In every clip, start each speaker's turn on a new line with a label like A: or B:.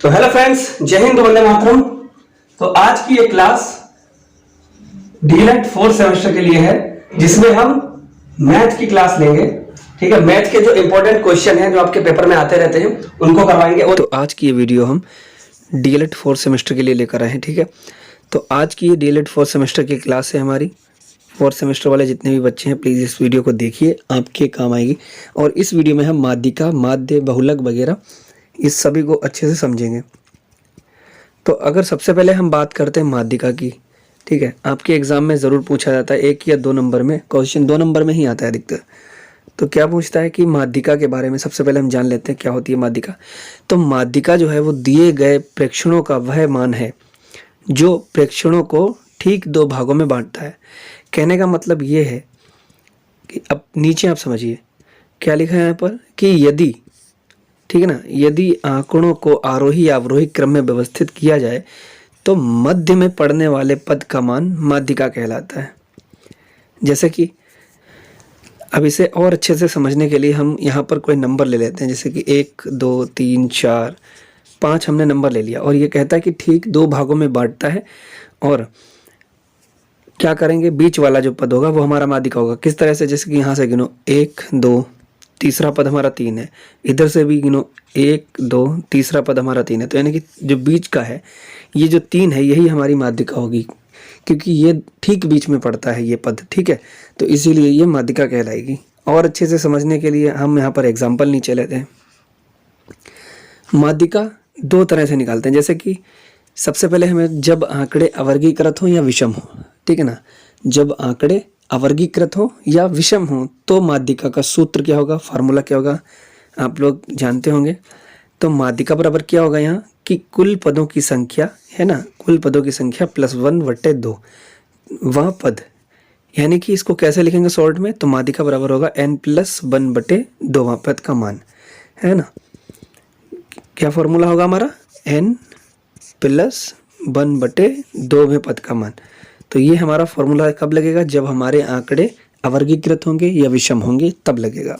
A: तो hello friends, जय हिंद, वंदे मातरम। तो आज की ये क्लास डीएलएड फोर्थ सेमेस्टर के लिए है, जिसमें हम मैथ की क्लास लेंगे। ठीक है, मैथ के जो इंपॉर्टेंट क्वेश्चन हैं जो आपके पेपर में आते रहते हैं उनको करवाएंगे। और तो आज की ये वीडियो हम डीएलएड फोर्थ सेमेस्टर के लिए लेकर आए हैं। ठीक है, तो आज की ये डीएलएड फोर्थ सेमेस्टर की क्लास है हमारी। फोर्थ सेमेस्टर वाले जितने भी बच्चे हैं प्लीज़ इस वीडियो को देखिए, आपके काम आएगी। और इस वीडियो में हम माध्यिका, माध्य, बहुलक वगैरह इस सभी को अच्छे से समझेंगे। तो अगर सबसे पहले हम बात करते हैं माध्यिका की, ठीक है, आपके एग्जाम में ज़रूर पूछा जाता है 1 या 2 नंबर में, क्वेश्चन 2 नंबर में ही आता है अधिकतर। तो क्या पूछता है कि माध्यिका के बारे में सबसे पहले हम जान लेते हैं क्या होती है माध्यिका। तो माध्यिका जो है वो दिए गए प्रेक्षणों का वह मान है जो प्रेक्षणों को ठीक 2 भागों में बांटता है। कहने का मतलब ये है कि अब नीचे आप समझिए क्या लिखा है यहाँ पर कि यदि, ठीक है ना, यदि आंकड़ों को आरोही या अवरोही क्रम में व्यवस्थित किया जाए तो मध्य में पड़ने वाले पद का मान माध्यिका कहलाता है। जैसे कि अब इसे और अच्छे से समझने के लिए हम यहाँ पर कोई नंबर ले लेते हैं, जैसे कि 1 2 3 4 5 हमने नंबर ले लिया और ये कहता है कि ठीक 2 भागों में बांटता है। और क्या करेंगे, बीच वाला जो पद होगा वो हमारा माध्यिका होगा। किस तरह से, जैसे कि यहाँ से गिनो 1 2, तीसरा पद हमारा 3 है, इधर से भी गिनो 1 2, तीसरा पद हमारा 3 है। तो यानी कि जो बीच का है ये जो 3 है यही हमारी माध्यिका होगी, क्योंकि ये ठीक बीच में पड़ता है ये पद। ठीक है, तो इसीलिए ये माध्यिका कहलाएगी। और अच्छे से समझने के लिए हम यहाँ पर एग्जाम्पल नीचे लेते हैं। माध्यिका 2 तरह से निकालते हैं। जैसे कि सबसे पहले हमें जब आंकड़े अवर्गीकृत हो या विषम हो, ठीक है ना, जब आंकड़े अवर्गीकृत हो या विषम हो तो माध्यिका का सूत्र क्या होगा, फार्मूला क्या होगा, आप लोग जानते होंगे। तो माध्यिका बराबर क्या होगा यहाँ कि कुल पदों की संख्या है ना, कुल पदों की संख्या +1/2 वह पद, यानी कि इसको कैसे लिखेंगे शॉर्ट में, तो माध्यिका बराबर होगा n+1/2 वह पद का मान, है ना। क्या फॉर्मूला होगा हमारा, n+1/2 में पद का मान। तो ये हमारा फॉर्मूला कब लगेगा, जब हमारे आंकड़े अवर्गीकृत होंगे या विषम होंगे तब लगेगा।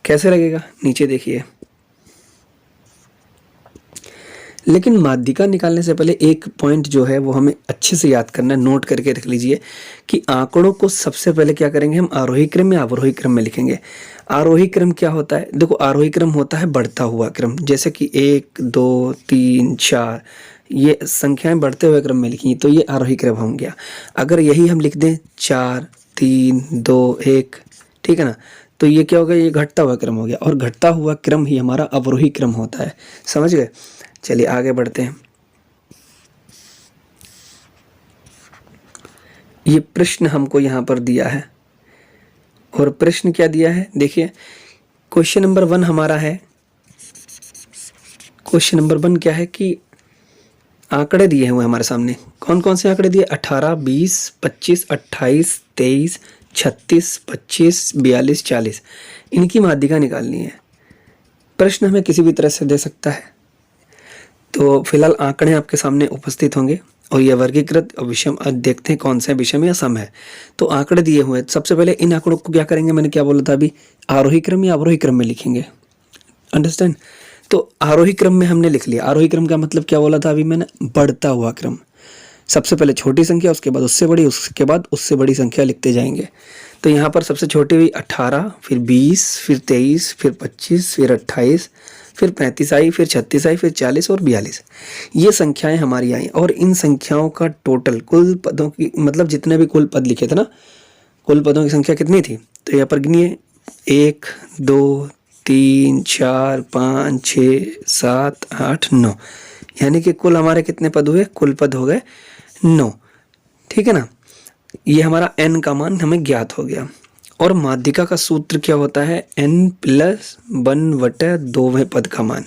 A: कैसे लगेगा, नीचे देखिए। लेकिन माध्यिका निकालने से पहले एक पॉइंट जो है वो हमें अच्छे से याद करना है, नोट करके रख लीजिए कि आंकड़ों को सबसे पहले क्या करेंगे, हम आरोही क्रम या अवरोही क्रम में लिखेंगे। आरोही क्रम क्या होता है, देखो आरोही क्रम होता है बढ़ता हुआ क्रम, जैसे कि 1 2 3 4 ये संख्याएं बढ़ते हुए क्रम में लिखी, तो ये आरोही क्रम हो गया। अगर यही हम लिख दें 4 3 2 1, ठीक है ना, तो ये क्या होगा, ये घटता हुआ क्रम हो गया। और घटता हुआ क्रम ही हमारा अवरोही क्रम होता है। समझ गए, चलिए आगे बढ़ते हैं। ये प्रश्न हमको यहाँ पर दिया है, और प्रश्न क्या दिया है देखिए। क्वेश्चन नंबर 1 हमारा है, क्वेश्चन नंबर 1 क्या है कि आंकड़े दिए हुए हमारे सामने। कौन कौन से आंकड़े दिए, 18 20 25 28 23 36 25 42 40, इनकी माध्यिका निकालनी है। प्रश्न हमें किसी भी तरह से दे सकता है। तो फिलहाल आंकड़े आपके सामने उपस्थित होंगे और ये वर्गीकृत और विषम, देखते हैं कौन सा विषम या सम है। तो आंकड़े दिए हुए हैं, सबसे पहले इन आंकड़ों को क्या करेंगे, मैंने क्या बोला था अभी, आरोही क्रम या अवरोही क्रम में लिखेंगे। अंडरस्टैंड। तो आरोही क्रम में हमने लिख लिया। आरोही क्रम का मतलब क्या बोला था अभी मैंने, बढ़ता हुआ क्रम। सबसे पहले छोटी संख्या, उसके बाद उससे बड़ी, उसके बाद उससे बड़ी संख्या लिखते जाएंगे। तो यहाँ पर सबसे छोटी हुई 18, फिर 20, फिर 23, फिर 25, फिर 28, फिर 35 आई, फिर 36 आई, फिर 40 और 42। ये संख्याएं हमारी आई। और इन संख्याओं का टोटल, कुल पदों की मतलब जितने भी कुल पद लिखे थे ना, कुल पदों की संख्या कितनी थी, तो यहाँ पर गिनिए 1 2 3 4 5 6 7 8 9, यानी कि कुल हमारे कितने पद हुए, कुल पद हो गए 9। ठीक है ना, ये हमारा n का मान हमें ज्ञात हो गया। और माध्यिका का सूत्र क्या होता है, n+1/2 पद का मान।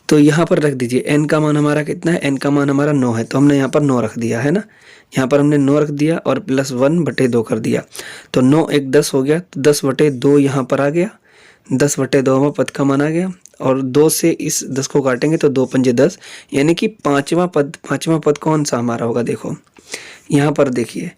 A: तो यहाँ पर रख दीजिए n का मान हमारा कितना है, n का मान हमारा 9 है, तो हमने यहाँ पर 9 रख दिया है ना, यहाँ पर हमने 9 रख दिया और +1/2 कर दिया। तो 9 1 10 हो गया, तो 10/2 यहाँ पर आ गया, 10/2 पद का मान आ गया। और 2 से इस 10 को काटेंगे तो 2 पंजे 10, यानी कि पांचवा पद कौन सा हमारा होगा, देखो यहाँ पर देखिए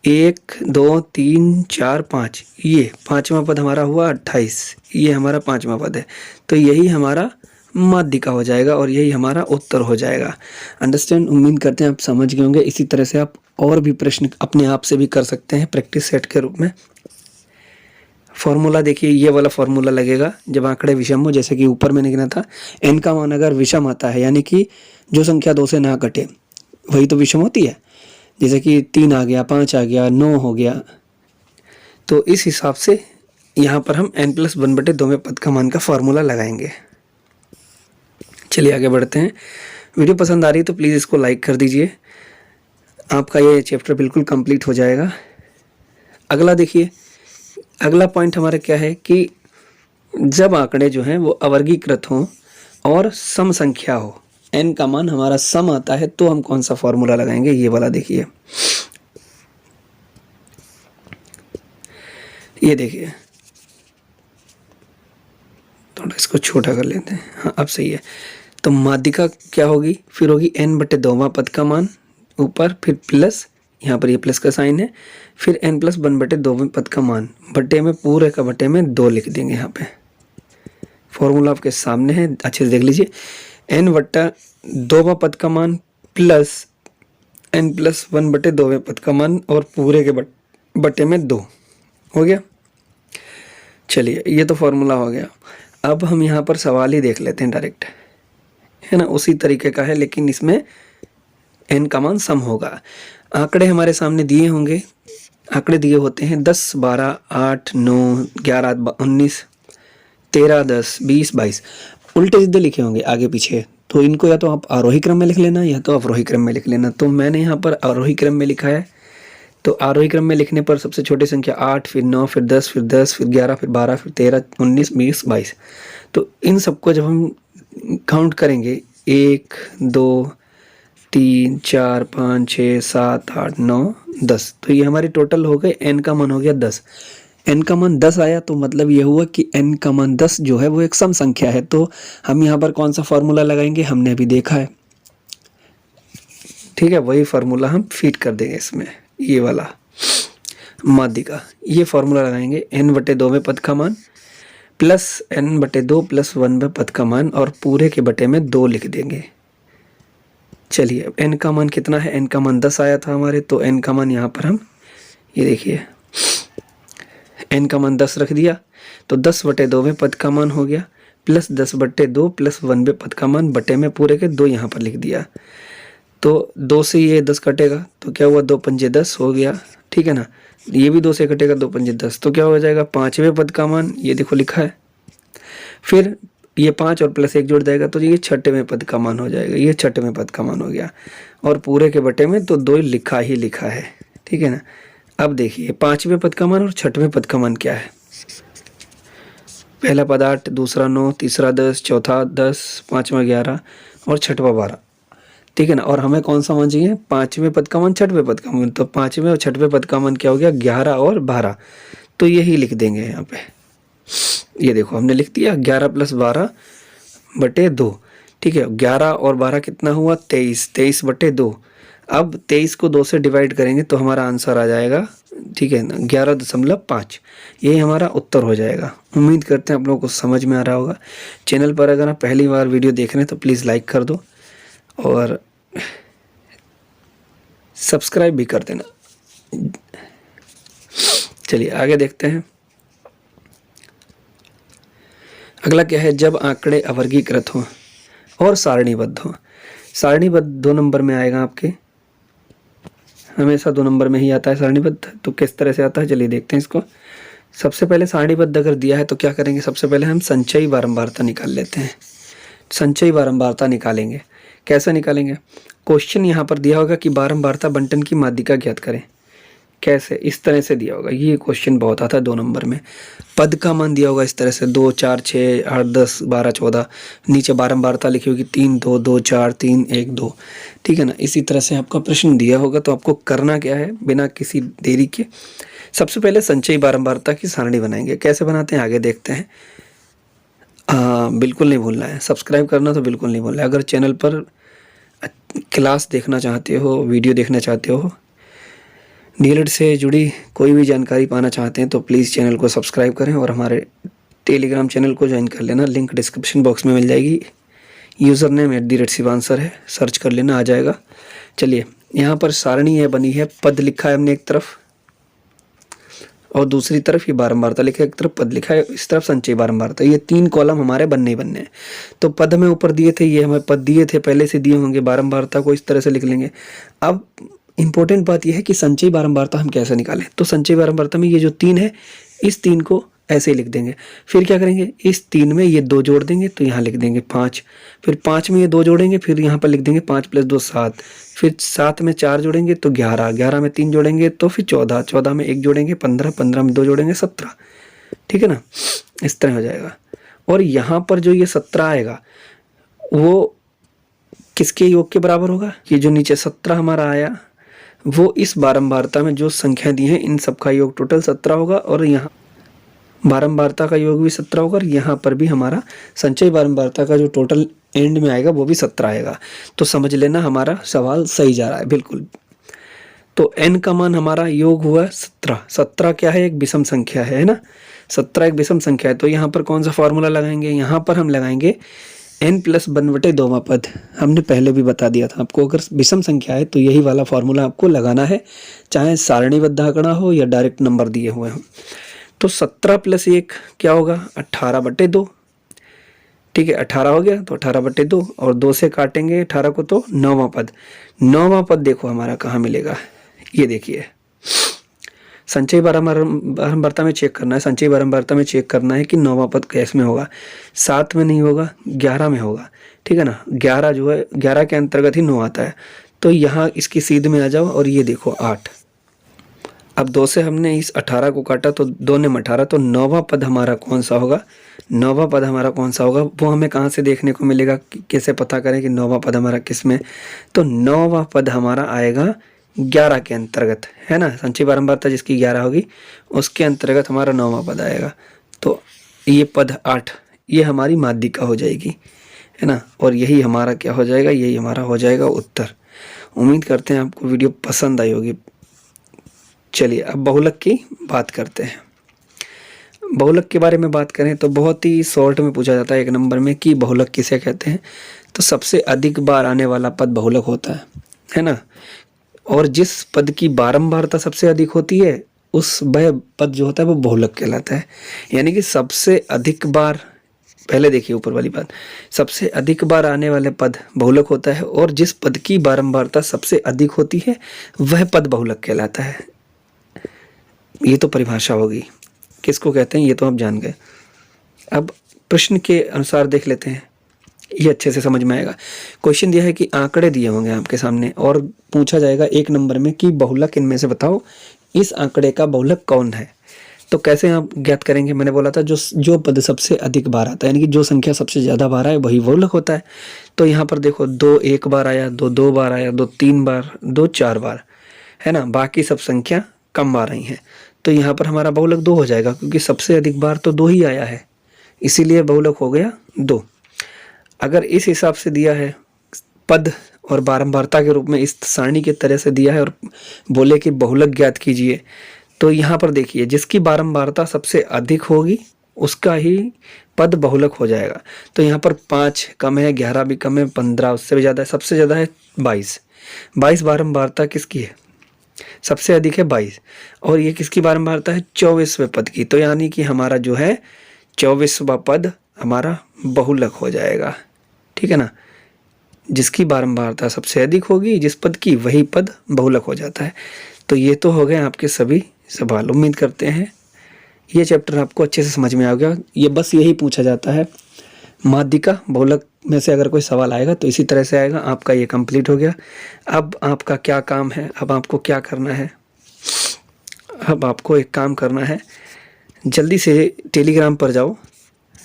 A: 1 2 3 4 5, ये पांचवा पद हमारा हुआ 28, ये हमारा पांचवा पद है। तो यही हमारा
B: माध्यिका हो जाएगा और यही हमारा उत्तर हो जाएगा। अंडरस्टैंड? उम्मीद करते हैं आप समझ गए होंगे। इसी तरह से आप और भी प्रश्न अपने आप से भी कर सकते हैं प्रैक्टिस सेट के रूप में। फॉर्मूला देखिए, ये वाला फॉर्मूला लगेगा जब आंकड़े विषम हो, जैसे कि ऊपर मैंने गिना था। n का मान अगर विषम आता है, यानी कि जो संख्या 2 से ना कटे, वही तो विषम होती है। जैसे कि 3 आ गया, 5 आ गया, 9 हो गया, तो इस हिसाब से यहाँ पर हम n+1/2 में पद का मान का फॉर्मूला लगाएंगे। चलिए आगे बढ़ते हैं। वीडियो पसंद आ रही है तो प्लीज़ इसको लाइक कर दीजिए, आपका ये चैप्टर बिल्कुल कंप्लीट हो जाएगा। अगला देखिए, अगला पॉइंट हमारा क्या है कि जब आंकड़े जो हैं वो अवर्गीकृत हों और सम संख्या हो, n का मान हमारा सम आता है, तो हम कौन सा फॉर्मूला लगाएंगे, ये वाला देखिए। ये देखिए, थोड़ा इसको छोटा कर लेते हैं, हाँ अब सही है। तो माध्यिका क्या होगी, फिर होगी n/2 पद का मान ऊपर, फिर प्लस, यहाँ पर ये प्लस का साइन है, फिर n+1/2 पद का मान, बटे में पूरे का बटे में 2 लिख देंगे। यहाँ पे फॉर्मूला आपके सामने है, अच्छे से देख लीजिए। n/2 पद का मान प्लस n+1/2 पद का मान और पूरे के बटे में 2 हो गया। चलिए ये तो फॉर्मूला हो गया। अब हम यहाँ पर सवाल ही देख लेते हैं डायरेक्ट, है ना, उसी तरीके का है, लेकिन इसमें n का मान सम होगा। आंकड़े हमारे सामने दिए होंगे, आंकड़े दिए होते हैं 10, 12, 8, 9, 11, 19, 13, 10, 20, 22, उल्टे सीधे लिखे होंगे आगे पीछे। तो इनको या तो आप आरोही क्रम में लिख लेना या तो अवरोही क्रम में लिख लेना। तो मैंने यहाँ पर आरोही क्रम में लिखा है। तो आरोही क्रम में लिखने पर सबसे छोटी संख्या 8, फिर 9, फिर 10, फिर 10, फिर 11, फिर 12, फिर 13, 19, 20, 22। तो इन सबको जब हम काउंट करेंगे 1, 2, 3, 4, 5, 6, 7, 8, 9, 10, तो ये हमारी टोटल हो गए। n का मान हो गया 10। n का मान 10 आया तो मतलब ये हुआ कि n का मान 10 जो है वो एक सम संख्या है। तो हम यहाँ पर कौन सा फॉर्मूला लगाएंगे, हमने अभी देखा है, ठीक है, वही फार्मूला हम फिट कर देंगे इसमें, ये वाला माध्यिका। ये फार्मूला लगाएंगे n/2 में पद का मान प्लस n/2 + 1 में पद का मान और पूरे के बटे में 2 लिख देंगे। चलिए n का मान कितना है, n का मान 10 आया था हमारे, तो n का मान यहाँ पर हम ये देखिए n का मान 10 रख दिया, तो 10/2 में पद का मान हो गया प्लस 10/2 + 1 में पद का मान बटे में पूरे के 2 यहाँ पर लिख दिया। तो 2 से ये 10 कटेगा तो क्या हुआ, 2 पंजे 10 हो गया, ठीक है ना। ये भी 2 से कटेगा, 2 पंजे 10, तो क्या हो जाएगा 5वें पद का मान, ये देखो लिखा है। फिर ये 5 और +1 जुड़ जाएगा तो ये 6वें पद का मान हो जाएगा, ये 6वें पद का मान हो गया और पूरे के बटे में तो 2 लिखा ही लिखा है, ठीक है ना। अब देखिए 5वें पद का मान और 6वें पद का मान क्या है। पहला पद 8, दूसरा 9, तीसरा 10, चौथा 10, पाँचवा 11 और छठवा 12, ठीक है ना। और हमें कौन सा मान चाहिए, 5वें पद का मान, 6वें पद का मान। तो 5वें और 6वें पद का मान क्या हो गया, 11 और 12, तो यही लिख देंगे यहाँ पे। ये देखो हमने लिख दिया 11 + 12/2, ठीक है। 11 और 12 कितना हुआ, 23, 23/2। अब 23 को 2 से डिवाइड करेंगे तो हमारा आंसर आ जाएगा, ठीक है ना, 11.5। ये हमारा उत्तर हो जाएगा। उम्मीद करते हैं आप लोगों को समझ में आ रहा होगा। चैनल पर अगर आप पहली बार वीडियो देख रहे हैं तो प्लीज़ लाइक कर दो और सब्सक्राइब भी कर देना। चलिए आगे देखते हैं। अगला क्या है, जब आंकड़े अवर्गीकृत हों और सारणीबद्ध हों। सारणीबद्ध 2 नंबर में आएगा आपके, हमेशा 2 नंबर में ही आता है सारणीबद्ध। तो किस तरह से आता है, चलिए देखते हैं इसको। सबसे पहले सारणीबद्ध अगर दिया है तो क्या करेंगे, सबसे पहले हम संचयी बारंबारता निकाल लेते हैं। संचयी बारंबारता निकालेंगे, कैसे निकालेंगे, क्वेश्चन यहाँ पर दिया होगा कि बारंबारता बंटन की माध्यिका ज्ञात करें। कैसे, इस तरह से दिया होगा, ये क्वेश्चन बहुत आता है 2 नंबर में। पद का मान दिया होगा इस तरह से 2, 4, 6, 8, 10, 12, 14, नीचे बारंबारता लिखी होगी 3, 2, 2, 4, 3, 1, 2, ठीक है ना। इसी तरह से आपका प्रश्न दिया होगा तो आपको करना क्या है, बिना किसी देरी के सबसे पहले संचयी बारंबारता की सारणी बनाएंगे। कैसे बनाते हैं आगे देखते हैं। बिल्कुल नहीं भूलना है, सब्सक्राइब करना तो बिल्कुल नहीं भूलना है। अगर चैनल पर क्लास देखना चाहते हो, वीडियो देखना चाहते हो, डीएलएड से जुड़ी कोई भी जानकारी पाना चाहते हैं तो प्लीज़ चैनल को सब्सक्राइब करें और हमारे टेलीग्राम चैनल को ज्वाइन कर लेना। लिंक डिस्क्रिप्शन बॉक्स में मिल जाएगी, यूज़र नेम @शिवांसर है, सर्च कर लेना, आ जाएगा। चलिए यहाँ पर सारणी है बनी है, पद लिखा है हमने एक तरफ और दूसरी तरफ ये बारंबारता लिखा है, एक तरफ पद लिखा है, इस तरफ संचयी बारंबारता। ये 3 कॉलम हमारे बनने ही बनने हैं। तो पद हमें ऊपर दिए थे, ये हमें पद दिए थे, पहले से दिए होंगे, बारंबारता को इस तरह से लिख लेंगे। अब इम्पोर्टेंट बात यह है कि संचयी बारंबारता हम कैसे निकालें। तो संचयी बारंबारता में ये जो 3 है, इस 3 को ऐसे ही लिख देंगे। फिर क्या करेंगे, इस 3 में ये 2 जोड़ देंगे तो यहाँ लिख देंगे 5, फिर 5 में ये 2 जोड़ेंगे, फिर यहाँ पर लिख देंगे 5 + 2 7, फिर 7 में 4 जोड़ेंगे तो 11, 11 में 3 जोड़ेंगे तो फिर 14, 14 में 1 जोड़ेंगे 15, 15 में 2 जोड़ेंगे 17। ठीक है ना, इस तरह हो जाएगा। और यहाँ पर जो ये 17 आएगा वो किसके योग के बराबर होगा, ये जो नीचे 17 हमारा आया वो इस बारंबारता में जो संख्या दी है इन सबका योग टोटल 17 होगा, और यहाँ बारंबारता का योग भी 17 होगा, और यहाँ पर भी हमारा संचयी बारंबारता का जो टोटल एंड में आएगा वो भी 17 आएगा। तो समझ लेना हमारा सवाल सही जा रहा है बिल्कुल। तो n का मान हमारा योग हुआ 17। 17 क्या है, एक विषम संख्या है ना, 17 एक विषम संख्या है। तो यहाँ पर कौन सा फॉर्मूला लगाएंगे, यहाँ पर हम लगाएंगे n + 1/2वां पद। हमने पहले भी बता दिया था आपको, अगर विषम संख्या है तो यही वाला फॉर्मूला आपको लगाना है, चाहे सारणीबद्ध आंकड़ा हो या डायरेक्ट नंबर दिए हुए हों। तो 17 + 1 क्या होगा, 18/2। ठीक है, 18 हो गया तो 18/2, और 2 से काटेंगे 18 को तो 9वां पद। 9वां पद देखो हमारा कहाँ मिलेगा, ये देखिए संचयी बारंबारता में चेक करना है, संचयी बारंबारता में चेक करना है कि 9वां पद कैस में होगा। 7 में नहीं होगा, 11 में होगा। ठीक है ना, 11 जो है 11 के अंतर्गत ही 9 आता है। तो यहाँ इसकी सीध में आ जाओ और ये देखो 8। अब 2 से हमने इस 18 को काटा तो 2 ने 18, तो 9वां पद हमारा कौन सा होगा, 9वां पद हमारा कौन सा होगा वो हमें कहाँ से देखने को मिलेगा, कैसे पता करें कि 9वां पद हमारा किस में। तो 9वां पद हमारा आएगा 11 के अंतर्गत, है ना, संचयी बारंबारता जिसकी 11 होगी उसके अंतर्गत हमारा 9वां पद आएगा। तो ये पद 8 ये हमारी माध्यिका हो जाएगी, है ना, और यही हमारा क्या हो जाएगा, यही हमारा हो जाएगा उत्तर। उम्मीद करते हैं आपको वीडियो पसंद आई होगी। चलिए अब बहुलक की बात करते हैं। बहुलक के बारे में बात करें तो बहुत ही शॉर्ट में पूछा जाता है 1 नंबर में कि बहुलक किसे कहते हैं। तो सबसे अधिक बार आने वाला पद बहुलक होता है ना, और जिस पद की बारंबारता सबसे अधिक होती है उस वह पद जो होता है वो बहुलक कहलाता है। यानी कि सबसे अधिक बार, पहले देखिए ऊपर वाली बात, सबसे अधिक बार आने वाले पद बहुलक होता है, और जिस पद की बारंबारता सबसे अधिक होती है वह पद बहुलक कहलाता है। ये तो परिभाषा होगी, किसको कहते हैं ये तो आप जान गए। अब प्रश्न के अनुसार देख लेते हैं, ये अच्छे से समझ में आएगा। क्वेश्चन दिया है कि आंकड़े दिए होंगे आपके सामने और पूछा जाएगा 1 नंबर में कि बहुलक इनमें से बताओ, इस आंकड़े का बहुलक कौन है। तो कैसे आप ज्ञात करेंगे, मैंने बोला था जो पद सबसे अधिक बार आता है, यानी कि जो संख्या सबसे ज़्यादा बार आए वही बहुलक होता है। तो यहाँ पर देखो 2 1 बार आया, 2 2 बार आया, 2 3 बार, 2 4 बार, है ना, बाकी सब संख्या कम बार आई हैं। तो यहाँ पर हमारा बहुलक 2 हो जाएगा, क्योंकि सबसे अधिक बार तो 2 ही आया है, इसीलिए बहुलक हो गया 2। अगर इस हिसाब से दिया है पद और बारंबारता के रूप में इस सारणी के तरह से दिया है और बोले कि बहुलक ज्ञात कीजिए, तो यहाँ पर देखिए जिसकी बारंबारता सबसे अधिक होगी उसका ही पद बहुलक हो जाएगा। तो यहाँ पर 5 कम है, 11 भी कम है, 15 उससे भी ज़्यादा है, सबसे ज़्यादा है 22। 22 बारंबारता किसकी है, सबसे अधिक है 22, और ये किसकी बारंबारता है 24वें पद की। तो यानी कि हमारा जो है 24वां पद हमारा बहुलक हो जाएगा। ठीक है ना, जिसकी बारंबारता सबसे अधिक होगी जिस पद की, वही पद बहुलक हो जाता है। तो ये तो हो गए आपके सभी सवाल। उम्मीद करते हैं ये चैप्टर आपको अच्छे से समझ में आ गया। ये बस यही पूछा जाता है, माध्यिका बहुलक में से अगर कोई सवाल आएगा तो इसी तरह से आएगा। आपका ये कंप्लीट हो गया। अब आपका क्या काम है, अब आपको क्या करना है, अब आपको एक काम करना है, जल्दी से टेलीग्राम पर जाओ,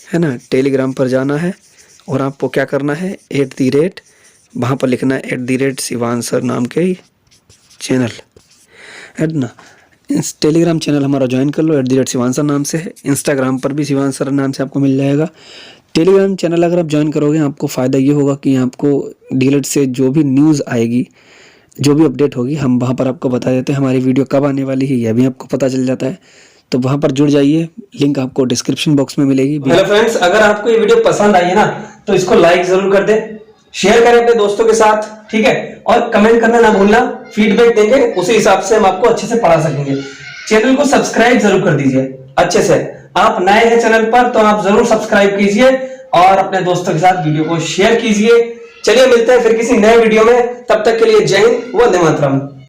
B: है ना, टेलीग्राम पर जाना है और आपको क्या करना है, @ वहाँ पर लिखना है @शिवांसर नाम के चैनल, है ना। इस टेलीग्राम चैनल हमारा ज्वाइन कर लो, @शिवांसर नाम से है। इंस्टाग्राम पर भी शिवांसर नाम से आपको मिल जाएगा। टेलीग्राम चैनल अगर आप ज्वाइन करोगे आपको फ़ायदा ये होगा कि आपको डीएलएड से जो भी न्यूज़ आएगी, जो भी अपडेट होगी, हम वहाँ पर आपको बता देते हैं। हमारी वीडियो कब आने वाली है यह भी आपको पता चल जाता है। तो वहाँ पर जुड़ जाइए, लिंक आपको डिस्क्रिप्शन बॉक्स में मिलेगी।
A: हेलो फ्रेंड्स, अगर आपको ये वीडियो पसंद आई है ना तो इसको लाइक जरूर कर दे, शेयर करें अपने दोस्तों के साथ, ठीक है, और कमेंट करना ना भूलना, फीडबैक देंगे, उसी हिसाब से हम आपको अच्छे से पढ़ा सकेंगे। चैनल को सब्सक्राइब जरूर कर दीजिए अच्छे से, आप नए हैं चैनल पर तो आप जरूर सब्सक्राइब कीजिए और अपने दोस्तों के साथ वीडियो को शेयर कीजिए। चलिए मिलते हैं फिर किसी नए वीडियो में, तब तक के लिए जय हिंद, वंदे मातरम।